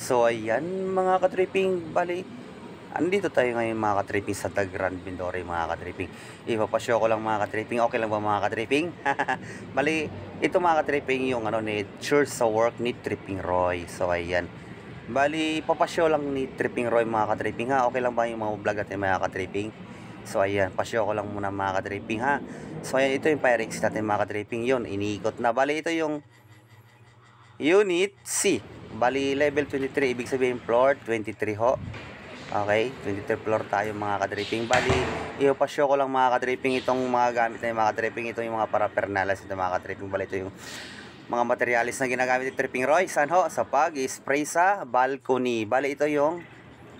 So ayan mga ka-tripping, bali andito tayo ngayon mga ka-tripping sa The Grand Mindoro mga ka-tripping. Ipapashow ko lang mga ka-tripping, okay lang ba mga ka-tripping? Bali, ito mga ka-tripping yung nature sa work ni Tripping Roy. So ayan. Bali, ipapashow lang ni Tripping Roy mga ka-tripping ha. Okay lang ba yung mga vlog natin mga ka-tripping? So ayan, pashow ko lang muna mga ka-tripping ha. So ayan, ito yung fire exit natin mga ka-tripping yun. Iniikot na. Bali, ito yung Unit C. Bali, level 23, ibig sabihin floor 23 ho. Okay, 23 floor tayo mga ka-tripping. Bali, ipapashow ko lang mga ka-tripping itong mga gamit na yung mga ka-tripping. Ito yung mga paraphernalia ito mga ka-tripping. Bali, ito yung mga materialis na ginagamit ni Tripping Roy. Saan ho? Sa pag-spray sa balcony. Bali, ito yung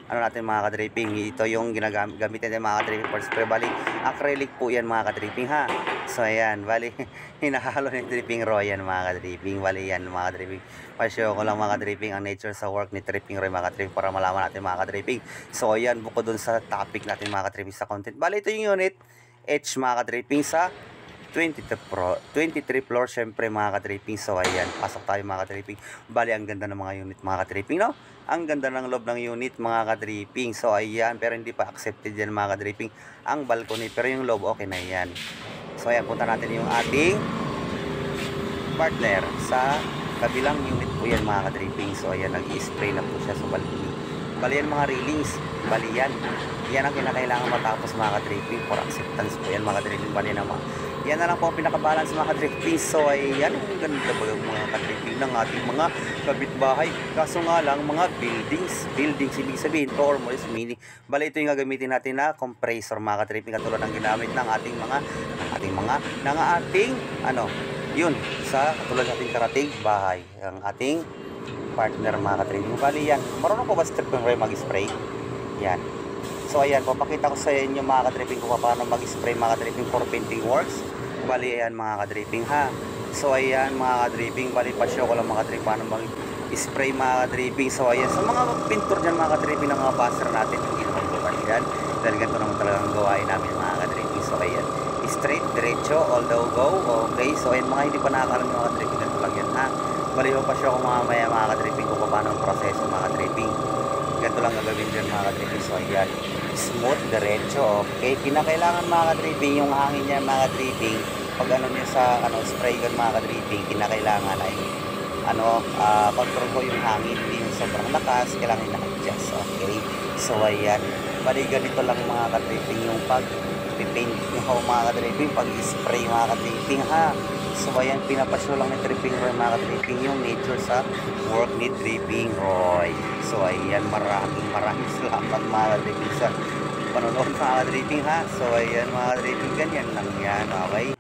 natin mga ka-tripping. Ito yung gamitin natin mga ka-tripping for spray. Bali, acrylic po yan mga ka-tripping ha. So ayan, bali hinahalo ni Tripping Roy yan mga ka-tripping. Bali yan mga ka-tripping. Pa-show ko lang mga ka-tripping ang nature sa work ni Tripping Roy mga ka-tripping para malaman natin mga ka-tripping. So ayan, bukod dun sa topic natin mga ka-tripping sa content. Bali, ito yung unit H mga ka-tripping sa 23 floor syempre mga ka-tripping. So ayan, pasok tayo mga ka-tripping. Bali, ang ganda ng mga unit mga ka-tripping, no? Ang ganda ng loob ng unit mga ka-tripping. So ayan, pero hindi pa accepted yan mga ka-tripping ang balcony, pero yung loob okay na yan. So ayan, punta natin yung ating partner sa kabilang unit po yan mga ka-tripping. So ayan, nag-spray na po siya sa balcony. Bali yan mga railings, bali yan ang kinakailangan matapos mga ka-tripping for acceptance po yan mga ka-tripping. Bali naman yan na lang po ang pinaka-balance mga ka-tripping. So ayan, ang ganda ba yung mga ka-tripping ng ating mga kapitbahay. Kaso nga lang mga buildings ibig sabihin to or more is mini. Bali, ito yung gagamitin natin na compressor mga ka-tripping, katulad ng ginamit ng ating yun sa katulad ng ating karating bahay, ang ating partner mga ka-tripping. Bali yan, marunong po ba si Tripping Roy mag-spray? Yan. So ayan, papakita ko sa inyo mga ka-tripping kung paano mag-spray mga ka-tripping for painting works. Bali ayan mga ka-tripping ha. So ayan mga ka-tripping, bali pa-show ko lang mga ka-tripping paano mag-spray mga ka-tripping. So ayan, sa mga pintor dyan mga ka-tripping ng mga buzzer natin, hindi naman po bali yan. Dahil ganito naman talagang gawain namin mga ka-tripping. So ayan, straight, diretso, all the go. Okay, so ayan mga hindi pa nakakalam mga ka-tripping, ganito lang yan ha. Bali pa-show ko mamaya mga ka-tripping kung paano ang proseso mga ka-tripping. Ganito lang gagawin dyan mga ka-tripping. So ayan, smooth, diretso. Okay, kinakailangan mga ka-tripping yung hangin niya mga ka-tripping. Pag niya sa spray gun mga ka-tripping, kinakailangan ay control ko yung hangin, hindi yung sobrang lakas, kailangan na-adjust. Okay, so ayan, bali ganito lang mga ka-tripping yung pag-paint nyo mga ka-tripping, pag-spray mga ka-tripping ha. So ayan, pinapasyo lang ni Tripping Roy mga ka-tripping yung nature sa work ni Tripping Roy. So ayan, maraming salamat mga ka-tripping sa panonood mga ka-tripping ha. So ayan mga ka-tripping, ganyan lang yan. Okay.